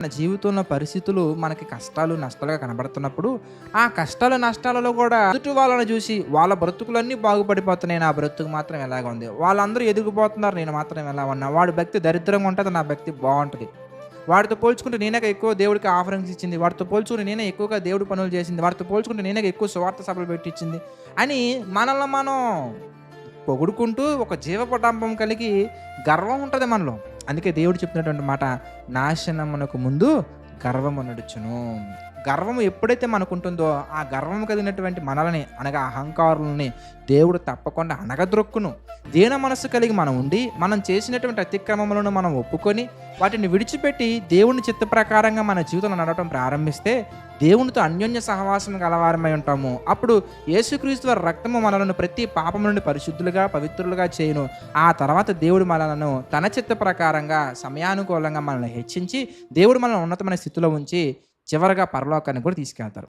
మన జీవితంలో పరిస్థితులు మనకి కష్టాలు, నష్టాలుగా కనబడుతున్నప్పుడు, ఆ కష్టాలు, నష్టాలలో కూడా ఎదుటి వాళ్ళని చూసి వాళ్ళ బ్రతుకులన్నీ బాగుపడిపోతున్నాయి. నా బ్రతుకు మాత్రం ఎలాగ ఉంది. వాళ్ళందరూ ఎదిగిపోతున్నారు. నేను మాత్రం ఎలా ఉన్నా. వాడి భక్తి దరిద్రంగా ఉంటది. నా భక్తి బావుంటది. వాడితో పోల్చుకుంటే నేనే ఎక్కువ దేవుడికి ఆఫరింగ్స్ ఇచ్చింది. వాడితో పోల్చుకుంటే నేనే ఎక్కువగా దేవుడి పనులు చేసింది. వాడితో పోల్చుకుంటే నేనే ఎక్కువ సువార్త సభలు పెట్టిచ్చింది. అని మనల్ని మనం పొగుడుకుంటూ ఒక జీవపటంపం కలిగి గర్వం ఉంటది మనలో. అందుకే దేవుడు చెప్పినటువంటి మాట, నాశనమునకు ముందు గర్వము నడుచును. గర్వము ఎప్పుడైతే మనకుంటుందో, ఆ గర్వము కలిగినటువంటి మనలని అనగా అహంకారులని దేవుడు తప్పకుండా అణగద్రొక్కును. దీన మనస్సు కలిగి మనం ఉండి, మనం చేసినటువంటి అతిక్రమములను మనం ఒప్పుకొని, వాటిని విడిచిపెట్టి దేవుని చిత్త ప్రకారంగా మన జీవితంలో నడవటం ప్రారంభిస్తే, దేవునితో అన్యోన్య సహవాసం గలవారమై ఉంటాము. అప్పుడు యేసుక్రీస్తు వారి రక్తము మనలను ప్రతి పాపము నుండి పరిశుద్ధులుగా, పవిత్రులుగా చేయును. ఆ తర్వాత దేవుడు మనలను తన చిత్త ప్రకారంగా సమయానుకూలంగా మనల్ని హెచ్చించి, దేవుడు మనల్ని ఉన్నతమైన స్థితిలో ఉంచి చివరగా పరలోకానికి కూడా తీసుకెళ్తారు.